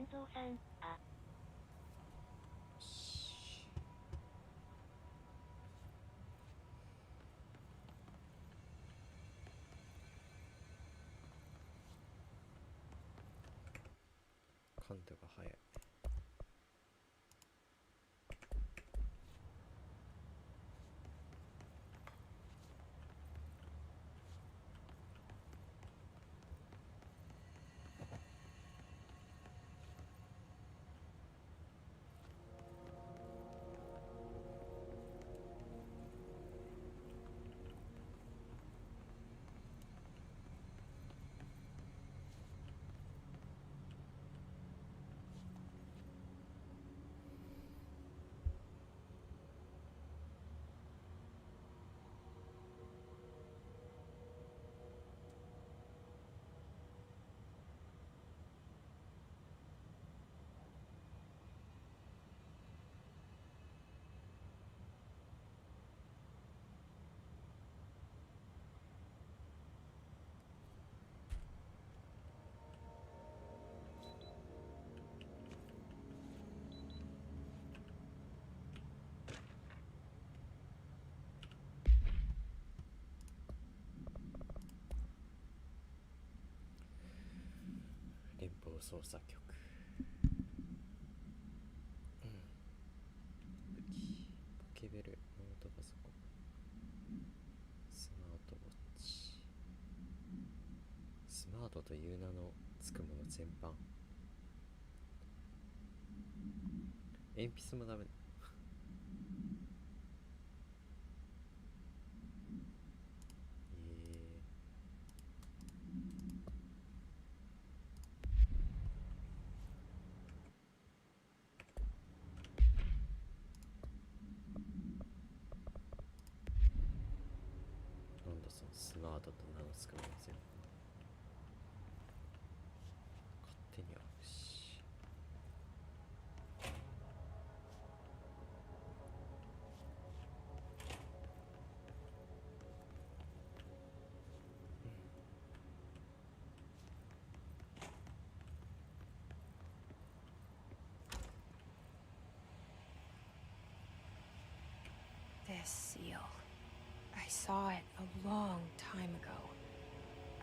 健三さん、あ。感度が早い。連邦捜査局。武器、ポケベル、ノートパソコン、スマートウォッチ。スマートという名のつくもの全般。鉛筆もダメだ。なんだそのスマートと名の付くもの全般。勝手にあるし。This seal. I saw it a long time ago.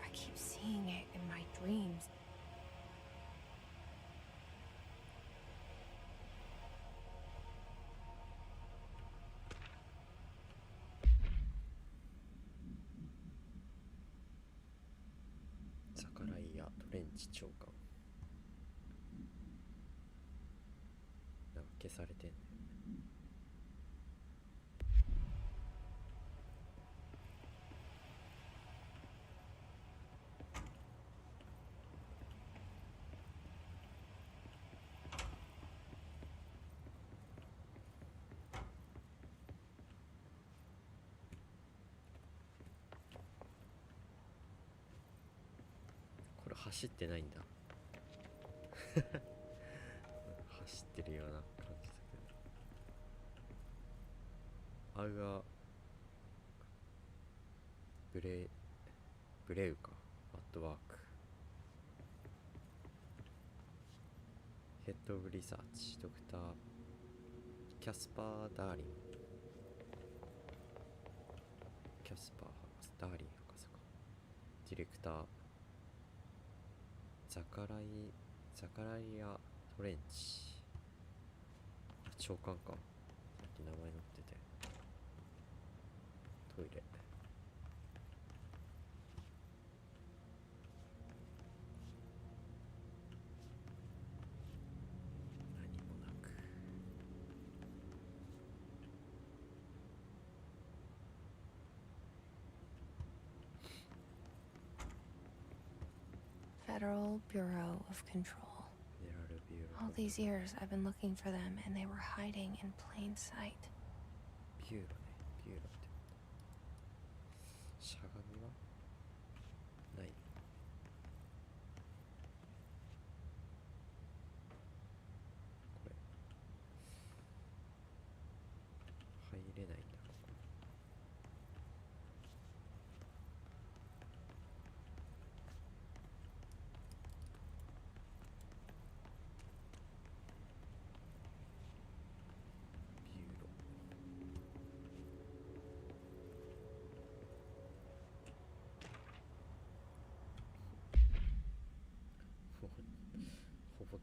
I keep seeing it in my dreams.ザカライア・トレンチ長官。なんか消されてんね。これ走ってないんだ。走ってるような感じだけど。アウアブレウか。アットワーク。ヘッドオブリサーチ。ドクターキャスパー・ダーリン。キャスパー博士、ダーリン博士か。ディレクターザカライア・トレンチ。長官か。さっき名前載ってて。トイレ。何もなく。Federal Bureau of Control. フェデラルビューロ All these years I've been looking for them and they were hiding in plain sight. ビューロね。ビューロってしゃがみはない。これ入れないんだ。ここ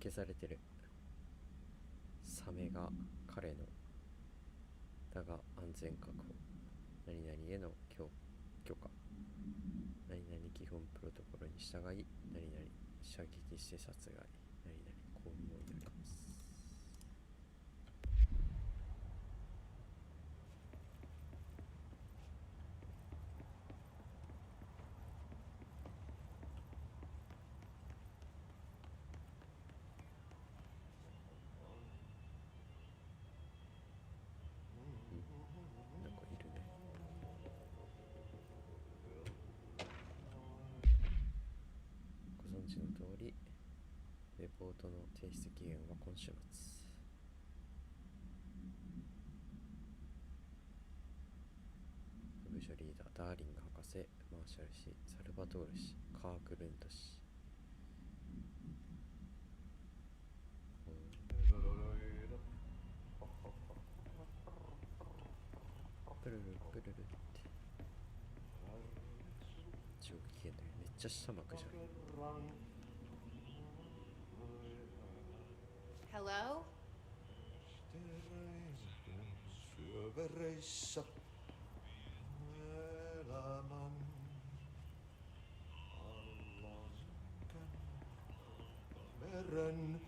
消されてる。サメが彼のだが安全確保、何々への許可、何々基本プロトコルに従い、何々射撃して殺害、何々公務をやります。なんかいるね。ご存知の通り、レポートの提出期限は今週末。部署リーダー、ダーリング博士、マーシャル氏、サルバトール氏、カークルント氏。プルルプルルって上機嫌だよ。めっちゃ下幕じゃん。 Hello? Syövereissä elämän meren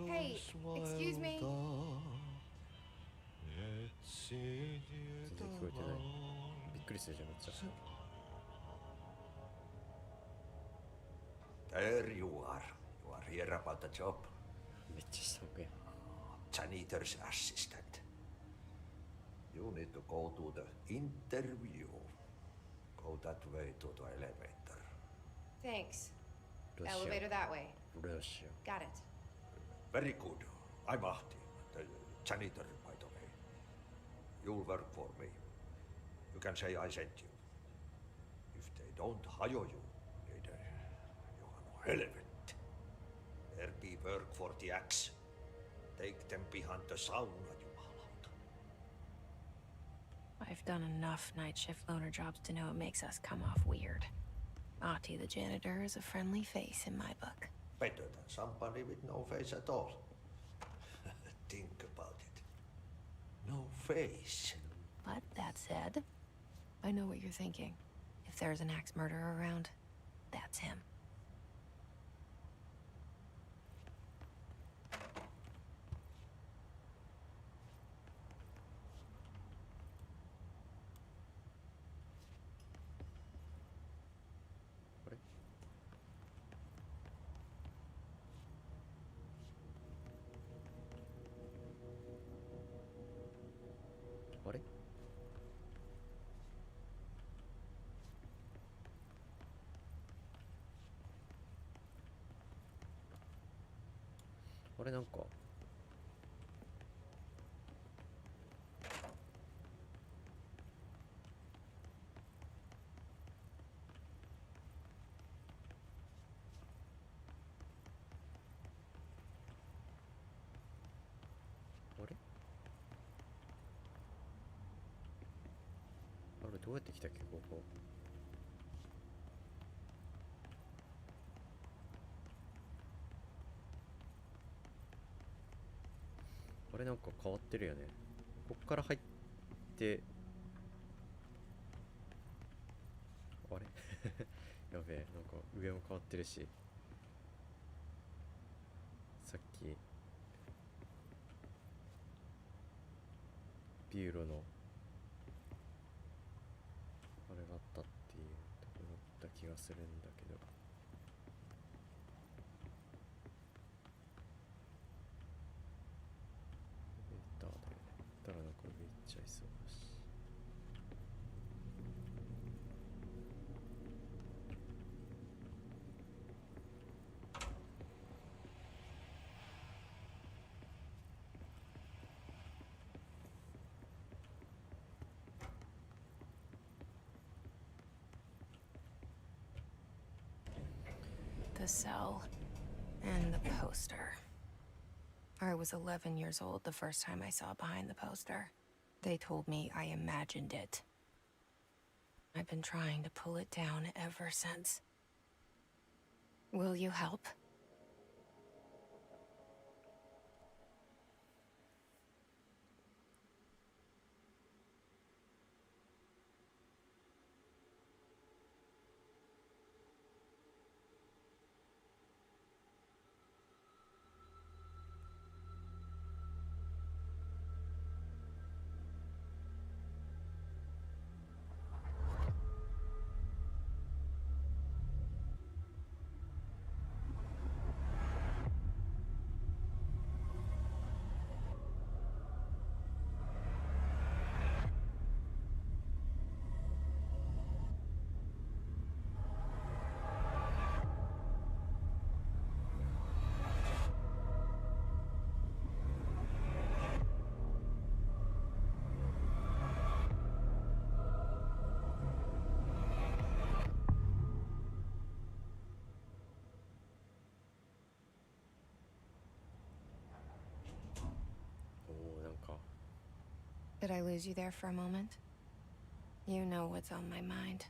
Hey, excuse me. etsi 全然聞こえてない。びっくりするじゃんめっちゃ。 There you are. You are here about the job. めっちゃ下向くやん。 Janitor's assistant. You need to go to the interview. Go that way to the elevator. Thanks. ロシア Elevator that way. ロシ Got it. Very good. I'm Ahti, the janitor, by the way. You'll work for me. You can say I sent you. If they don't hire you, neither you are no helvet. There be work for the axe. Take them behind the sauna, jumalauta. I've done enough night shift loner jobs to know it makes us come off weird. Ahti the janitor is a friendly face in my book. Better than somebody with no face at all. Think about it. No face. But that said, I know what you're thinking. If there's an axe murderer around, that's him. あれあれあれなんかあれあれどうやって来たっけここ。あれなんか変わってるよね。こっから入ってあれやべえ、なんか上も変わってるし、さっきビューロのあれがあったっていうところだった気がするんだけど、エレベーターでだからなんか上行っちゃいそうだし。The cell and the poster. I was 11 years old the first time I saw behind the poster. They told me I imagined it. I've been trying to pull it down ever since. Will you help? Did I lose you there for a moment? You know what's on my mind.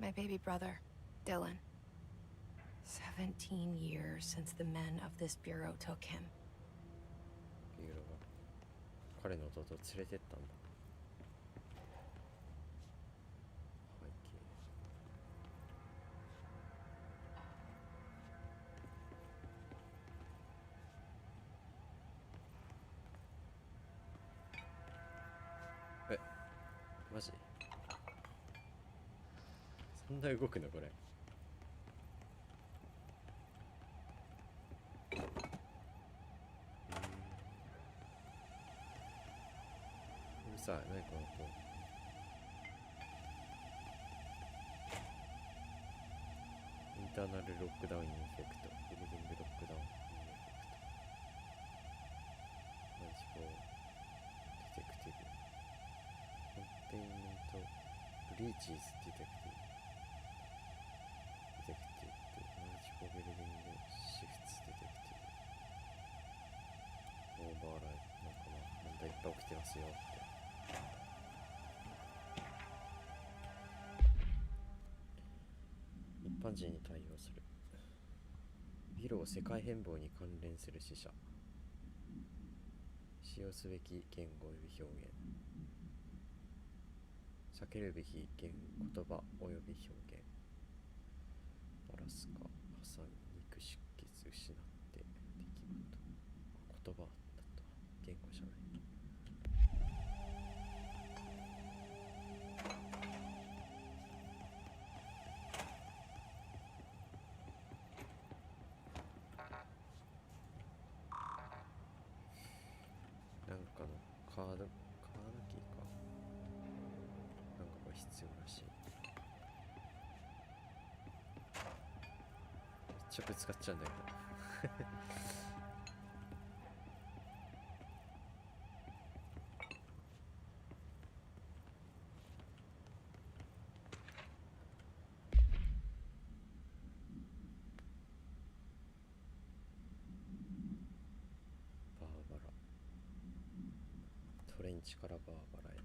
My baby brother, Dylan. 17 years since the men of this bureau took him. ユーロが彼の弟を連れてったんだ。背景。え、マジ？そんな動くのこれ。さあ、何この子。インターナルロックダウンインフェクト、ビルディングロックダウンインフェクト、マジコディテクティブ、コンテインメント、ブリーチーズディテクティブ、ディテクティブ、マジコビルディングシフツディテクティブ、オーバーライド、なんかまあ問題いっぱい起きてますよって。一般人に対応する。ビルを世界変貌に関連する死者。使用すべき言語及び表現。避けるべき言葉及び表現。バラスカ、ハサミ、肉、出血、失って、出来事。言葉だった。言語じゃない。なんかのカードキーか。なんかこれ必要らしい。めっちゃぶつかっちゃうんだけど。バーバラ。トレンチからバーバラへ。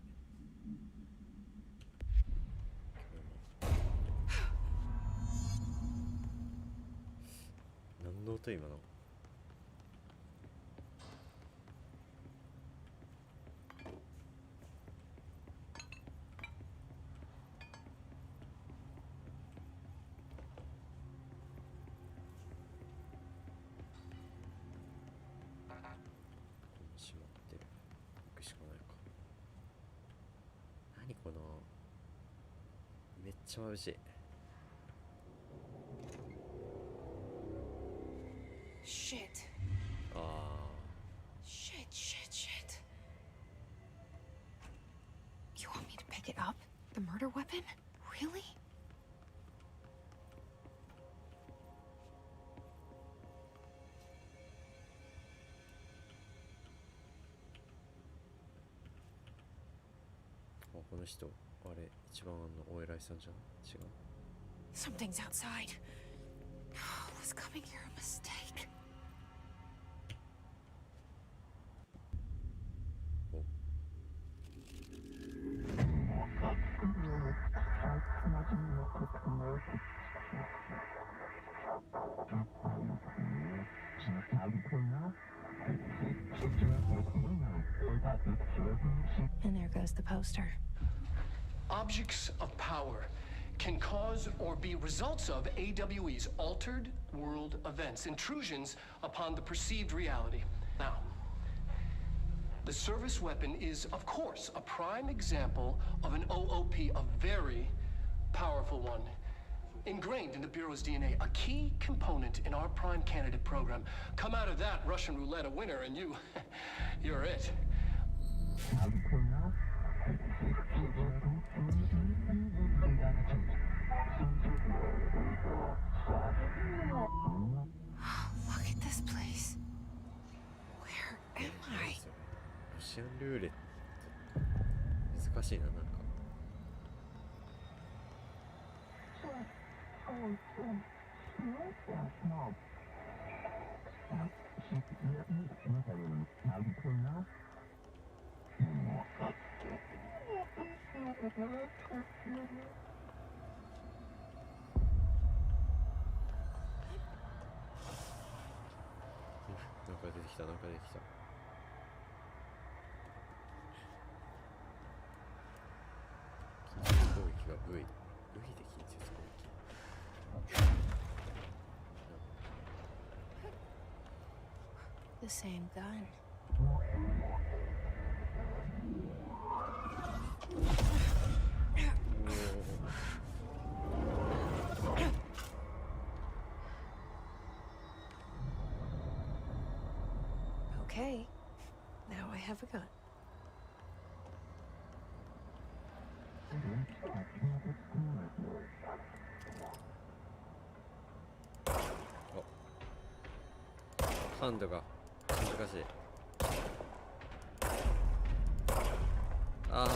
何の音今の？閉まってる。行くしかないか。何このめっちゃ眩しい。Shit. あ Shit, shit, shit. You want me to pick it up? The murder weapon? Really?この人あれ一番お偉いさんじゃん。違う。 Something's outside. Was coming here a mistake? お And there goes the poster. Objects of power can cause or be results of AWE's altered world events, intrusions upon the perceived reality. Now, the service weapon is, of course, a prime example of an OOP, a very powerful one. Ingrained in the Bureau's DNA, a key component in our prime candidate program. Come out of that Russian roulette a winner and you're it. Look at this place. Where am I? ロシアンルーレット難しいな。なんかなんか出てきた、なんか出てきた。近接攻撃が V で近接攻撃。 The same gun. Okay, now I have a gun. Oh. ハンドが難しい。ああ。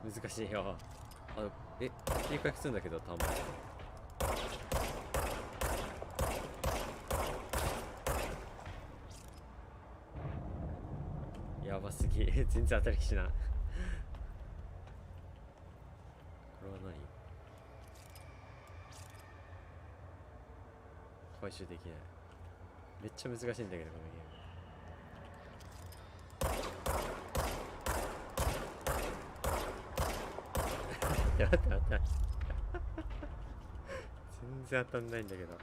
難しいよ。切り替えするんだけど、たまに。やばすぎ。全然当たりきしない。これは何？回収できない。めっちゃ難しいんだけど、このゲーム。やばい待って。全然当たんないんだけど。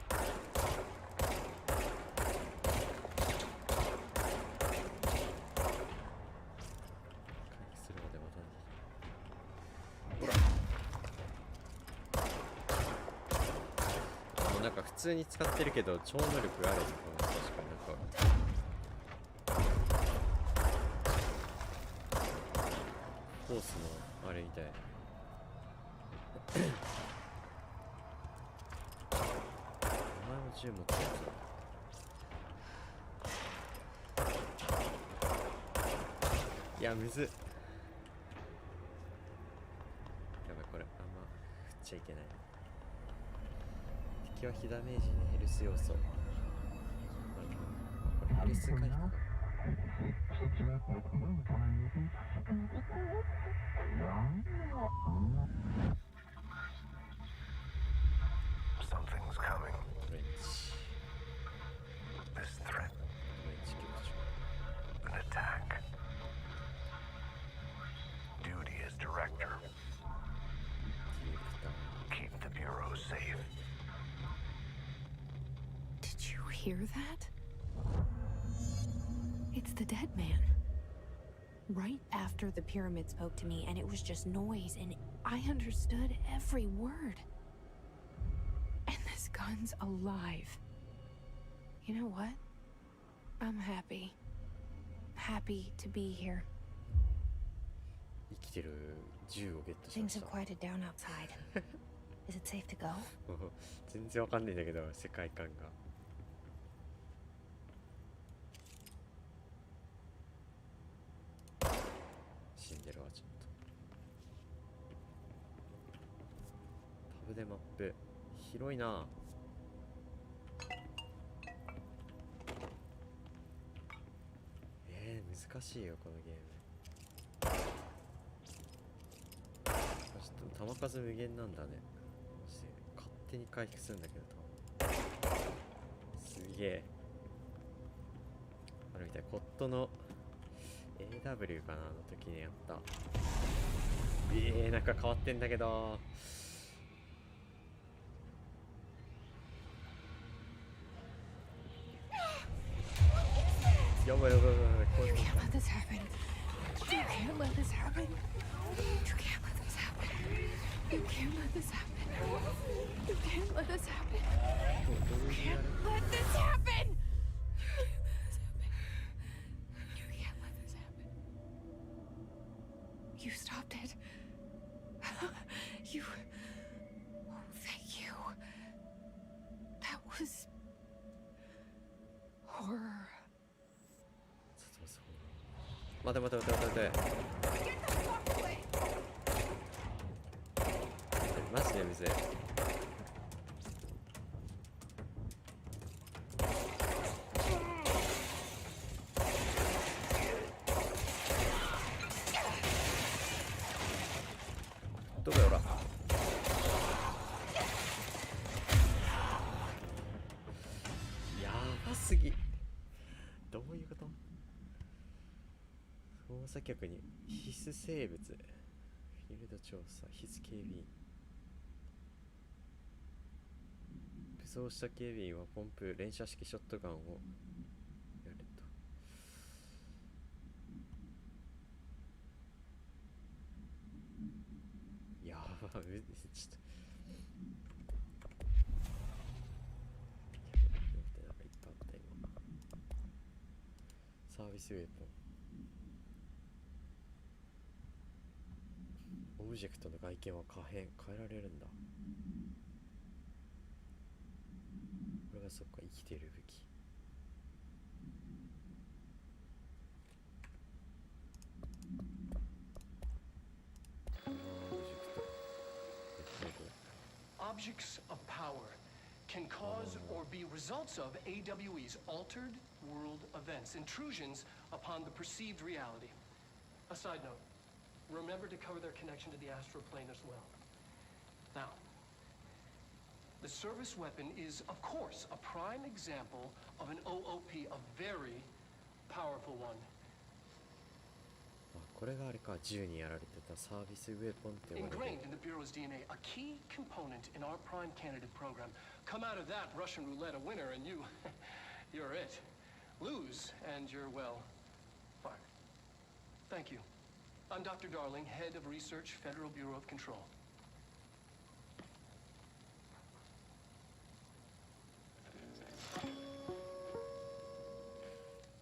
なんか普通に使ってるけど超能力あるのかな。確かになんかフォースのあれみたい。お前も銃持ってるやつ。いやむずっ。やばい、これあんま振っちゃいけない。敵は火ダメージにヘルス要素。これヘルス回復。Something's coming. This threat. An attack. Duty as director. Keep the Bureau safe. Did you hear that? It's the dead man. Right after the pyramid spoke to me, and it was just noise, and I understood every word. And this gun's alive. You know what? I'm happy. Happy to be here. 生きてる銃をゲットしま Things し have た。 quieted down outside. Is it safe to go? 全然わかんないんだけど、世界観が。死んでるわ、ちょっと。タブでマップ。広いな。難しいよ、このゲーム。ちょっと球数無限なんだね。マジで勝手に回復するんだけど、すげえ。あれみたい、コットの AW かな、あの時にやった。なんか変わってんだけど。やばいやばいやばい。You can't let this happen. You can't let this happen. You can't let this happen. You can't let this happen. You can't let this happen. You can't let this happen. You can't let this happen. You stopped it. You. Oh, thank you. That was horror. 待て待て待て待て待て。マジでむずい。どこよら。やばすぎ。どういうこと？捜査局に必須生物、フィールド調査、必須警備員。武装した警備員はポンプ、連射式ショットガンをやると。やば、ちょっと。なんかいっぱいあった今。サービスウェポン。オブジェクトの外見は変えられるんだ。これがそっか、生きてる武器。Objects of power can cause or be results of AWE's altered world events, intrusions upon the perceived reality. A side note, remember to cover their connection to the astral plane as well. Now, the service weapon is, of course, a prime example of an OOP, a very powerful one. これがあれか、銃にやられてたサービスウェポンって呼ばれる。 Ingrained in the Bureau's DNA, a key component in our prime candidate program. Come out of that Russian roulette a winner and you're it. Lose and you're, well, fired. Thank you. I'm Dr. Darling, head of research, Federal Bureau of Control.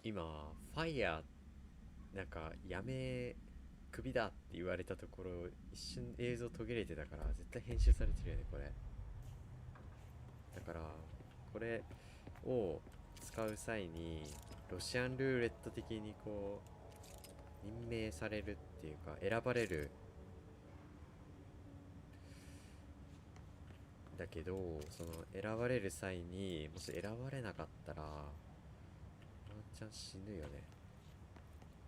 今ファイヤーなんかやめクビだって言われたところ一瞬映像途切れてたから絶対編集されてるよねこれ。だからこれを使う際にロシアンルーレット的にこう任命されるっていうか選ばれるだけど、その選ばれる際にもし選ばれなかったらワンチャン死ぬよね。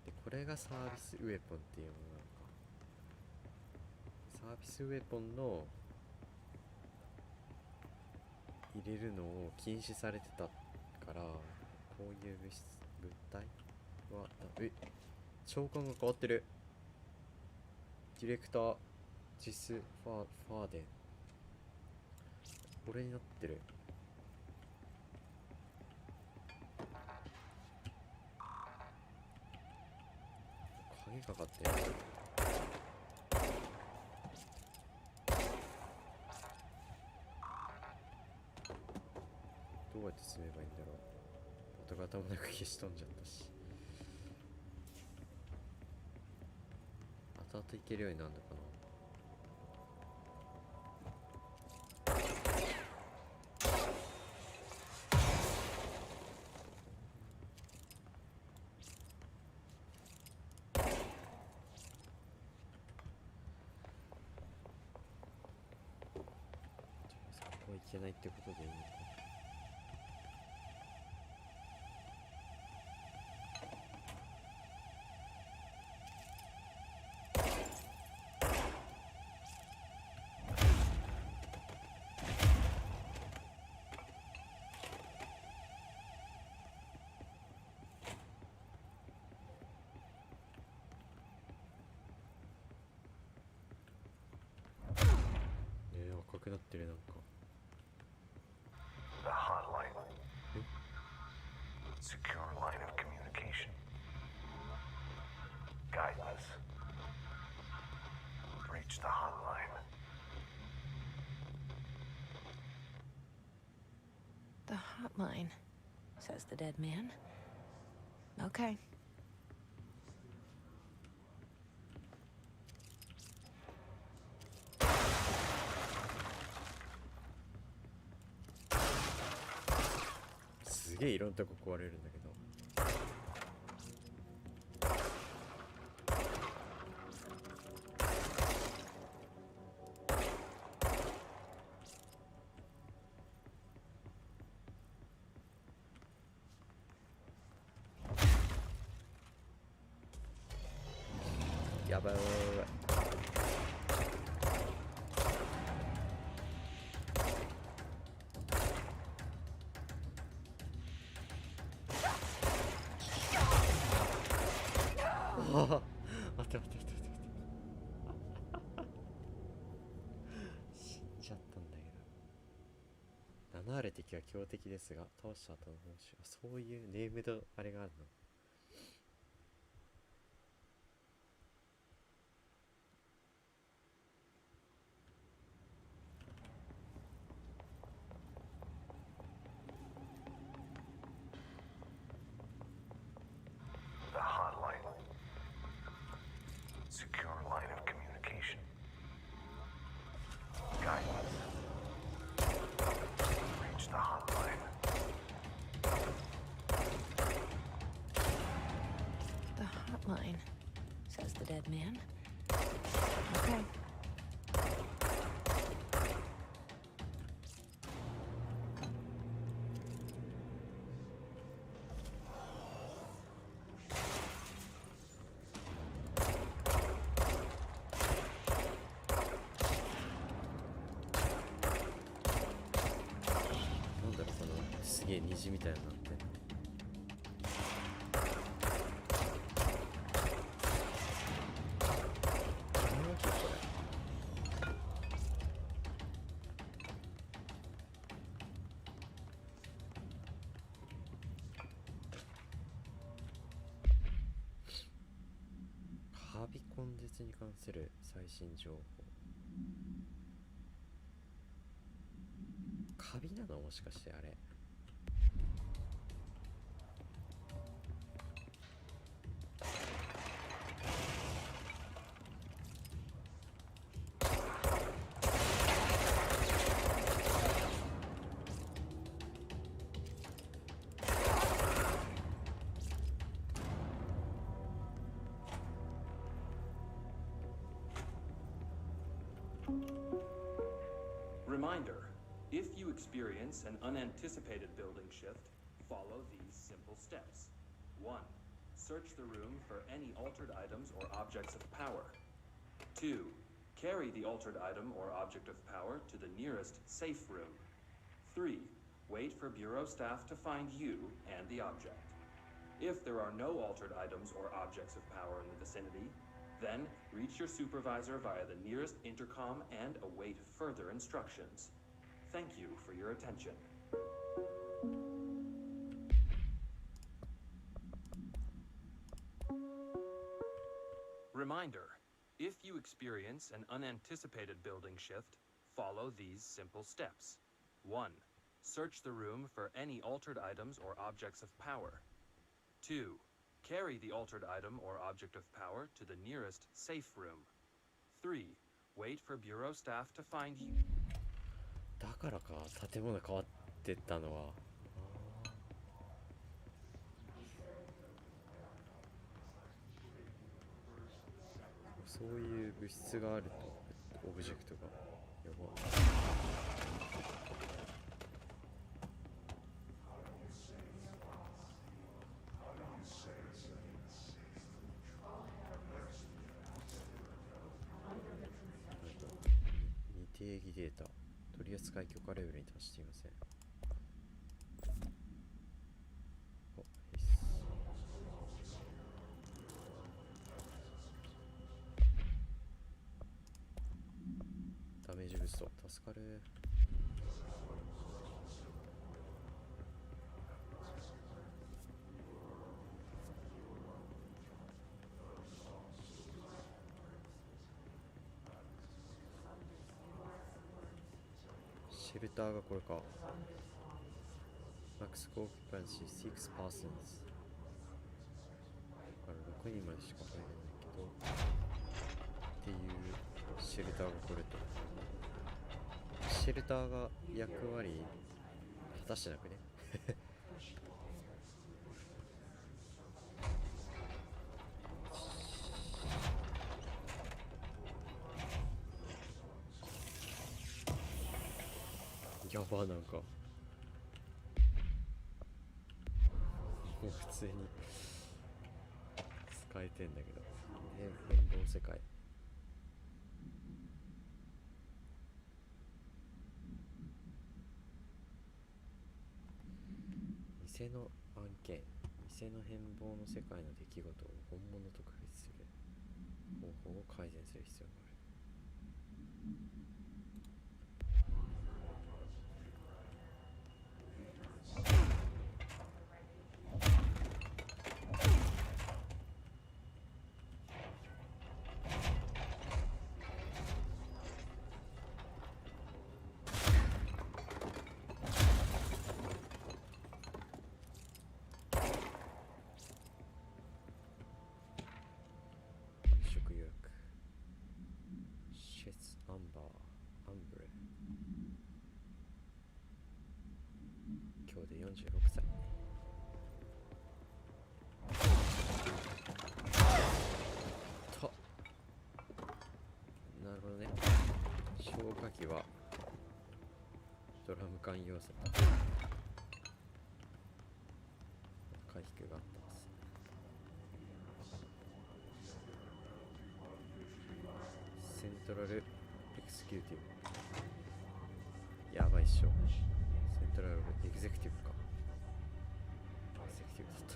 でこれがサービスウェポンっていうものなのか。サービスウェポンの入れるのを禁止されてたからこういう物体は長官が変わってる。ディレクタージス・ファーデンこれになってる。鍵かかってる。どうやって進めばいいんだろう。音型もなく消し飛んじゃったし。後々行けるようになるのかな。いけないってことでいいのか。赤くなってるなんか。The hotline. Secure line of communication. Guidance. Reach the hotline. The hotline, says the dead man. Okay.すげえいろんなとこ壊れるんだけど。やばい。あ待って待って待って待って。死んじゃったんだけど。名のある敵は強敵ですが倒した後の報酬は、そういうネームドあれがあるの。The hotline. Secure line of communication. Guidance. Reach the hotline. The hotline, says the dead man. Okay. This すげえ虹みたいになってんの。何わけこれ。カビ根絶に関する最新情報。カビなのもしかしてあれ。Reminder, if you experience an unanticipated building shift, follow these simple steps. 1. Search the room for any altered items or objects of power. 2. Carry the altered item or object of power to the nearest safe room. 3. Wait for Bureau staff to find you and the object. If there are no altered items or objects of power in the vicinity, then reach your supervisor via the nearest intercom and await further instructions. Thank you for your attention. Reminder, if you experience an unanticipated building shift, follow these simple steps. 1. Search the room for any altered items or objects of power. 2. Carry the altered item or object of power to the nearest safe room. 3. Wait for Bureau staff to find you. だからか、建物変わってったのは。そういう物質があると、オブジェクトが。やば。定義データ、取扱許可レベルに達していません。ダメージブースト、助かる。シェルターがこれか。マックスコーキパンシー6 persons。だから6人までしか入れないけど。っていうシェルターがこれと。シェルターが役割果たしてなくね。やば、なんかもう普通に使えてんだけど、変貌世界。偽の案件、偽の変貌の世界の出来事を本物と区別する。方法を改善する必要がある。食予約シェスアンバーアンブレ今日で46歳。となるほどね。消火器はドラム缶要素だ。回復があったはず。セントラルエクスキューティブ。やばいっしょ。セントラルエグゼクティブか。エグゼクティブだった。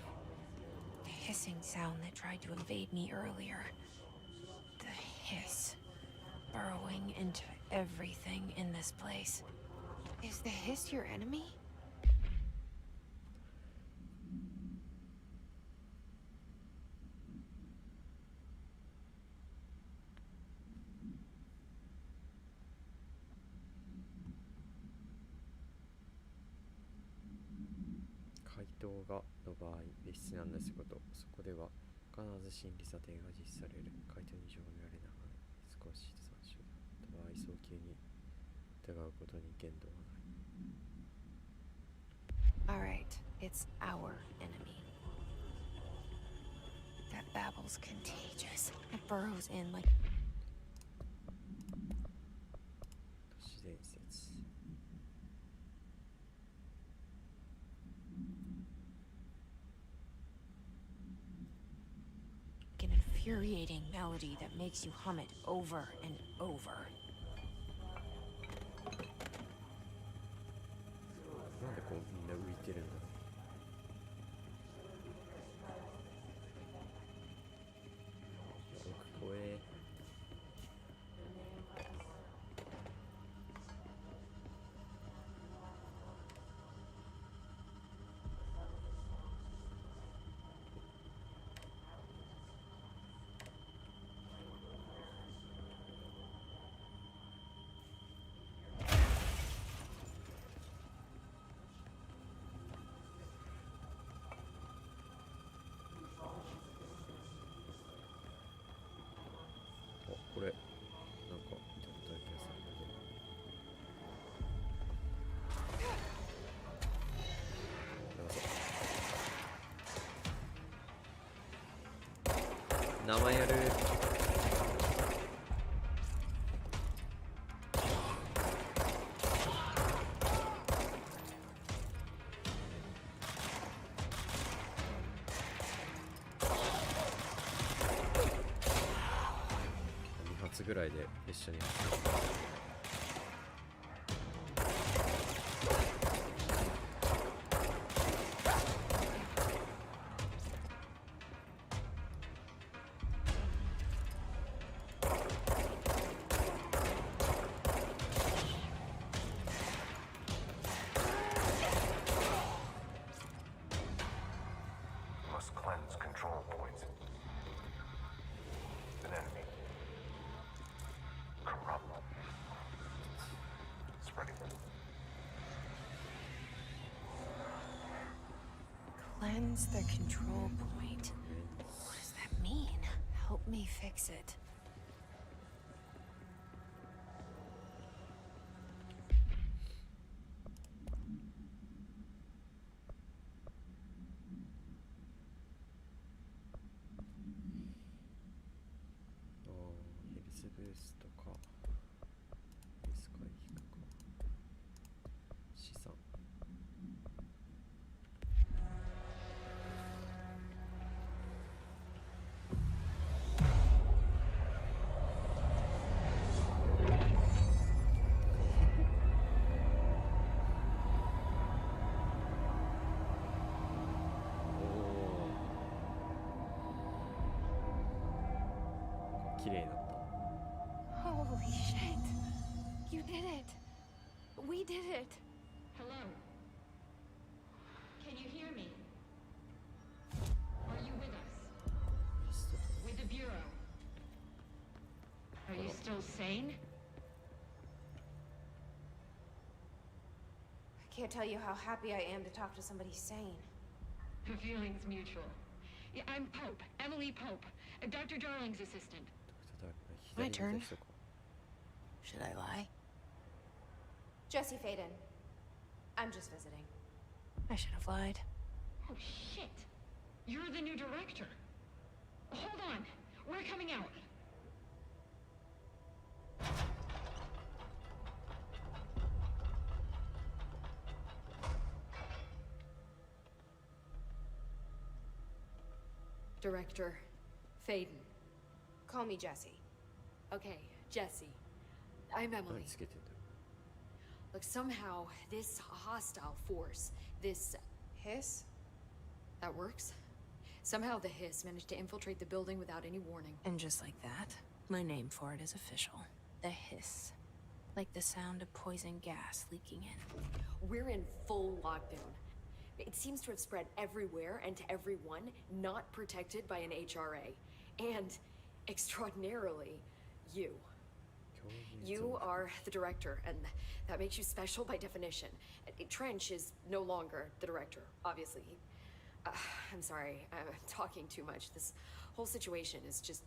The hissing sound that tried to invade me earlier. The hiss. Burrowing into everything in this place. Is the hiss your enemy? 回答がの場合、別室に案内すること。そこでは必ず心理査定が実施される。回答に異常が見られない範囲、少し参照であった場合、早急に疑うことに限度はない。Alright, it's our enemy. That babble's contagious. It burrows in like... 都市伝説。an infuriating melody that makes you hum it over and over. なんでこうみんな浮いてるんだろう。奥怖え。これなんか見たことある気がするけど、名前やる。2発ぐらいで一緒にやってMust cleanse control points. An enemy. Corrupt. Spreading. Cleanse the control point. What does that mean? Help me fix it. Oh, ヘルスブーストか。ヘルス回復か。資産。綺麗になった。 Holy shit. You did it. We did it. Hello? Can you hear me? Are you with us? With the Bureau? Are you still sane? I can't tell you how happy I am to talk to somebody sane. The feeling's mutual. Yeah, I'm Pope, Emily Pope, Dr. Darling's assistant. My 左にい turn. た人か。 Should I lie? Jesse Faden. I'm just visiting. I should have lied. Oh, shit. You're the new director. Hold on. We're coming out. Director Faden. Call me Jesse. Okay, Jesse. I'm Emily. 何つけてんだろ Look, somehow this hostile force, this Hiss? that works. Somehow the hiss managed to infiltrate the building without any warning. And just like that, my name for it is official. The hiss. Like the sound of poison gas leaking in. We're in full lockdown. It seems to have spread everywhere and to everyone not protected by an HRA. And extraordinarily, you. You are the director, and that makes you special by definition. Trench is no longer the director, obviously. I'm sorry, I'm talking too much. This whole situation is just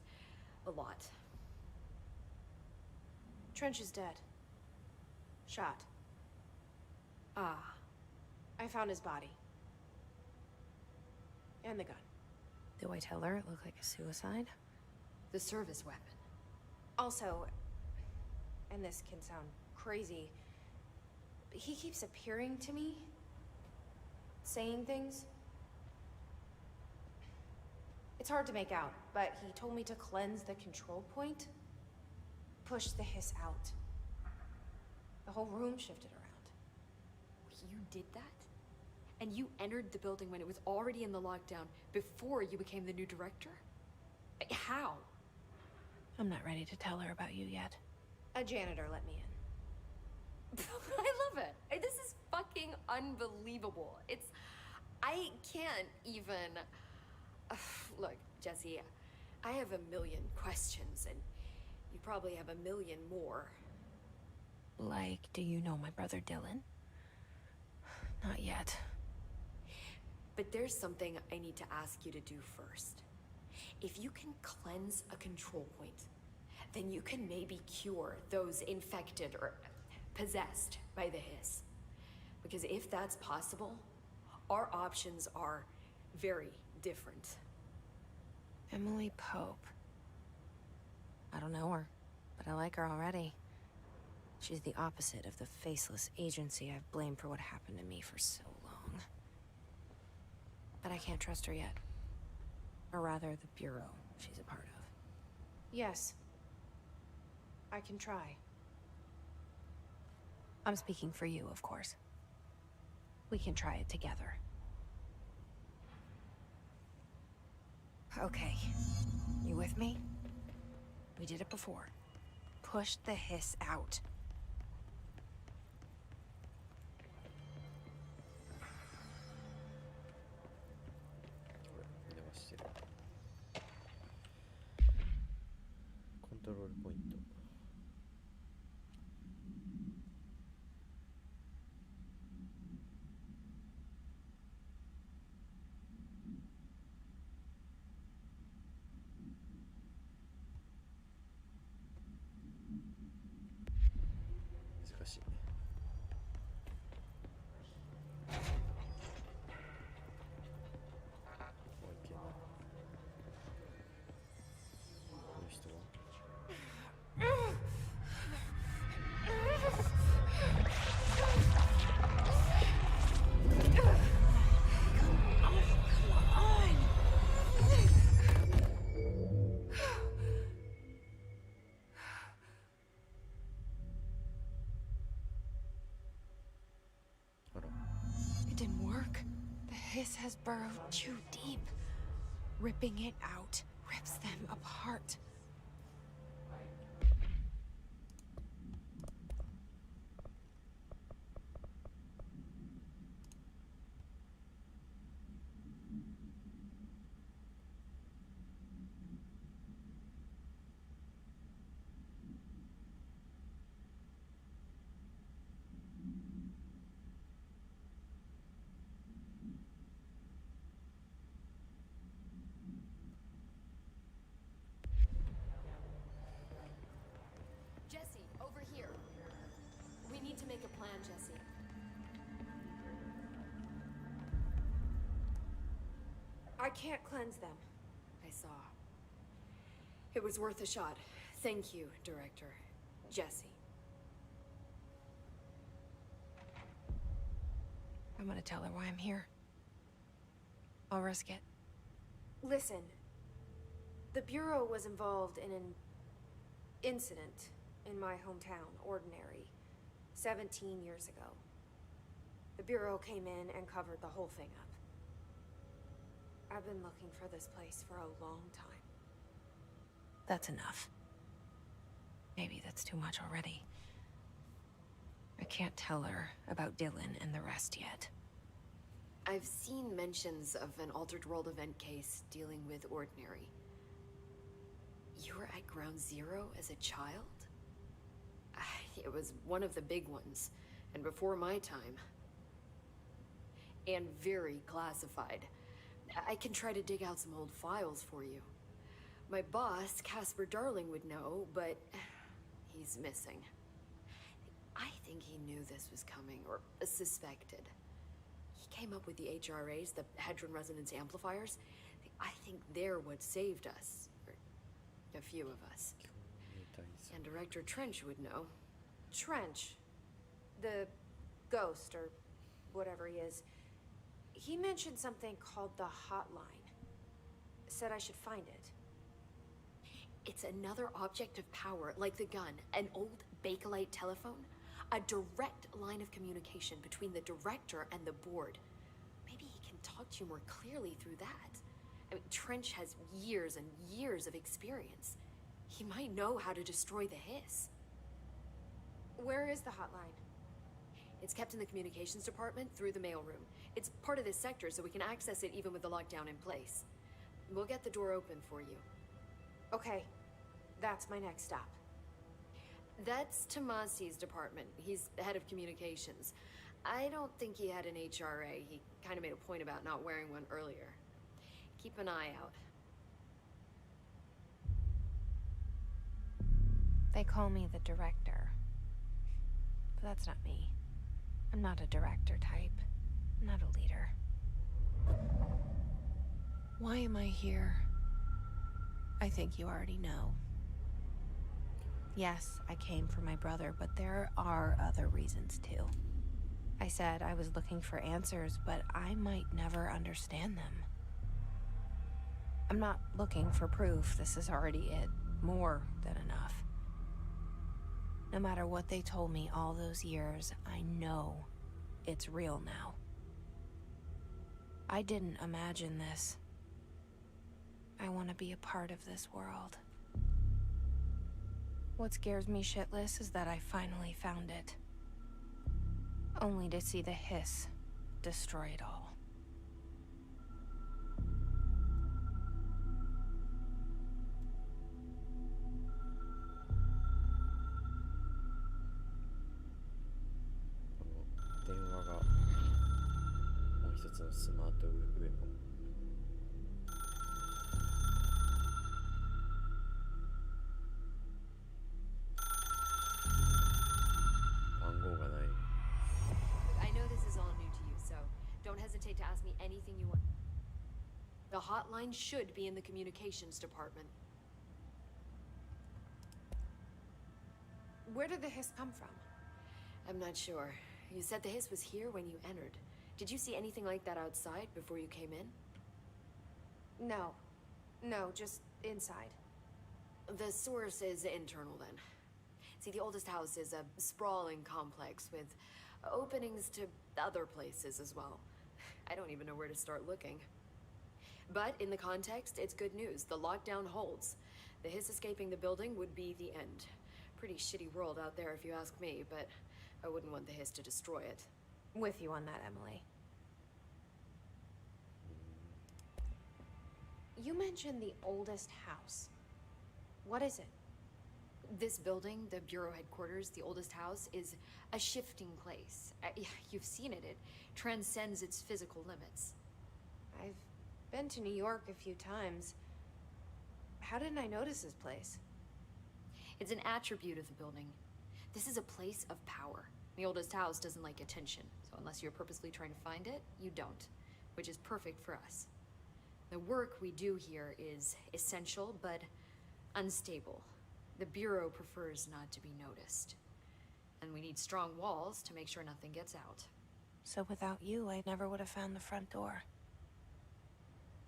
a lot. Trench is dead. Shot. Ah, I found his body. And the gun. Do I tell her it looked like a suicide? the service weapon. Also, and this can sound crazy, but he keeps appearing to me, saying things. It's hard to make out, but he told me to cleanse the control point, push the hiss out. The whole room shifted around. You did that? And you entered the building when it was already in the lockdown before you became the new director? How? I'm not ready to tell her about you yet. A janitor let me in. I love it. This is fucking unbelievable. I can't even... Look, Jesse, I have a million questions, and you probably have a million more. Like, do you know my brother Dylan? Not yet. But there's something I need to ask you to do first. If you can cleanse a control point, then you can maybe cure those infected or possessed by the hiss. Because if that's possible, our options are very different. Emily Pope. I don't know her, but I like her already. She's the opposite of the faceless agency I've blamed for what happened to me for so long. But I can't trust her yet. Or rather, the Bureau she's a part of. Yes. I can try. I'm speaking for you, of course. We can try it together. Okay. You with me? We did it before. Push the hiss out. Control point. It didn't work. The hiss has burrowed too deep. Ripping it out rips them apart. plan, Jesse? I can't cleanse them. I saw. It was worth a shot. Thank you, Director. Jesse. I'm gonna tell her why I'm here. I'll risk it. Listen. The Bureau was involved in an incident in my hometown, Ordinary, 17 years ago. The Bureau came in and covered the whole thing up. I've been looking for this place for a long time. That's enough. Maybe that's too much already. I can't tell her about Dylan and the rest yet. I've seen mentions of an Altered World event case dealing with Ordinary. You were at Ground Zero as a child? It was one of the big ones, and before my time. And very classified. I can try to dig out some old files for you. My boss, Casper Darling, would know, but he's missing. I think he knew this was coming, or suspected. He came up with the HRAs, the Hadron Resonance Amplifiers. I think they're what saved us. Or a few of us. And Director Trench would know. Trench. The ghost, or whatever he is. He mentioned something called the Hotline. Said I should find it. It's another object of power, like the gun, an old Bakelite telephone. A direct line of communication between the Director and the board. Maybe he can talk to you more clearly through that. I mean, Trench has years and years of experience. He might know how to destroy the Hiss. Where is the hotline? It's kept in the communications department through the mailroom. It's part of this sector, so we can access it even with the lockdown in place. We'll get the door open for you. Okay, that's my next stop. That's Tomasi's department. He's the head of communications. I don't think he had an HRA. He kind of made a point about not wearing one earlier. Keep an eye out. They call me the Director. But that's not me. I'm not a director type. I'm not a leader. Why am I here? I think you already know. Yes, I came for my brother, but there are other reasons too. I said I was looking for answers, but I might never understand them. I'm not looking for proof. This is already it. More than enough. No matter what they told me all those years, I know it's real now. I didn't imagine this. I want to be a part of this world. What scares me shitless is that I finally found it. Only to see the Hiss destroy it all. I know this is all new to you, so don't hesitate to ask me anything you want. The hotline should be in the communications department. Where did the Hiss come from? I'm not sure. You said the Hiss was here when you entered. Did you see anything like that outside before you came in? No. No, just inside. The source is internal then. See, the oldest house is a sprawling complex with openings to other places as well. I don't even know where to start looking. But in the context, it's good news. The lockdown holds. The Hiss escaping the building would be the end. Pretty shitty world out there if you ask me, but I wouldn't want the Hiss to destroy it. With you on that, Emily. You mentioned the oldest house. What is it? This building, the Bureau headquarters, the oldest house, is a shifting place. You've seen it. It transcends its physical limits. I've been to New York a few times. How didn't I notice this place? It's an attribute of the building. This is a place of power. The oldest house doesn't like attention, so unless you're purposely trying to find it, you don't, which is perfect for us. The work we do here is essential, but unstable. The Bureau prefers not to be noticed. And we need strong walls to make sure nothing gets out. So without you, I never would have found the front door.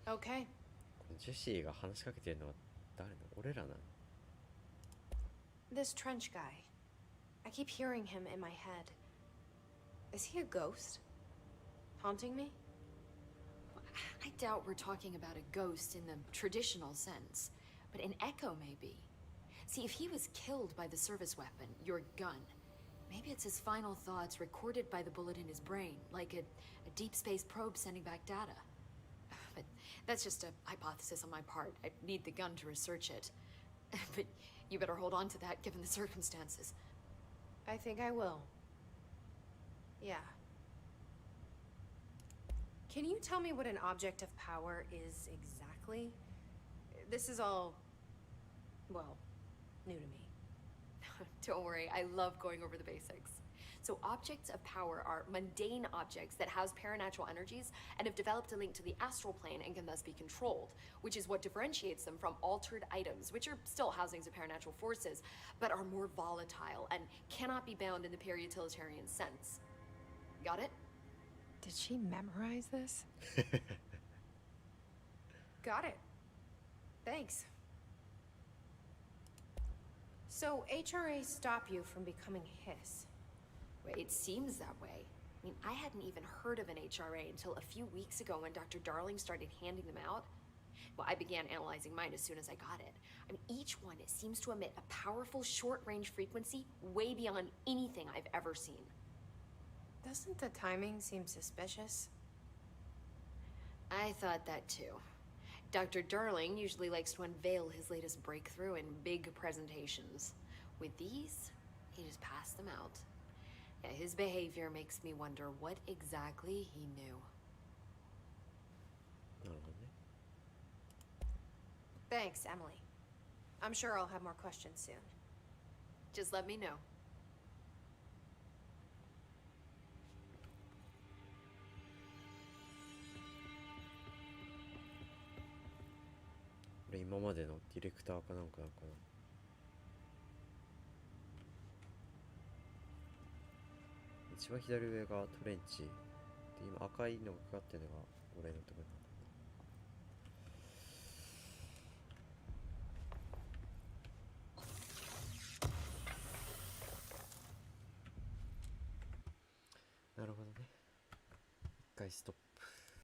Okay. このジェシーが話しかけてるのは誰の？俺らなの？ This trench guy. I keep hearing him in my head. Is he a ghost? Haunting me? I doubt we're talking about a ghost in the traditional sense, but an echo maybe. See, if he was killed by the service weapon, your gun, maybe it's his final thoughts recorded by the bullet in his brain, like a deep space probe sending back data. But that's just a hypothesis on my part. I need the gun to research it. But you better hold on to that given the circumstances. I think I will. Yeah. Can you tell me what an object of power is exactly? This is all, well, new to me. Don't worry, I love going over the basics. So objects of power are mundane objects that house paranatural energies and have developed a link to the astral plane and can thus be controlled, which is what differentiates them from altered items, which are still housings of paranatural forces, but are more volatile and cannot be bound in the peri-utilitarian sense. Got it? Did she memorize this? Got it. Thanks. So HRA stop you from becoming his? It seems that way. I mean, I hadn't even heard of an HRA until a few weeks ago when Dr. Darling started handing them out. Well, I began analyzing mine as soon as I got it. I mean, each one seems to emit a powerful short-range frequency way beyond anything I've ever seen. Doesn't the timing seem suspicious? I thought that too. Dr. Darling usually likes to unveil his latest breakthrough in big presentations. With these, he just passed them out. Yeah, his behavior makes me wonder what exactly he knew. なるほどね。 Thanks, Emily. I'm sure I'll have more questions soon. Just let me know. これ今までのディレクターかなんかなのかな。一番左上がトレンチで、今赤いのがかかってるのが俺のところなんだ。なるほどね。一回ストップ。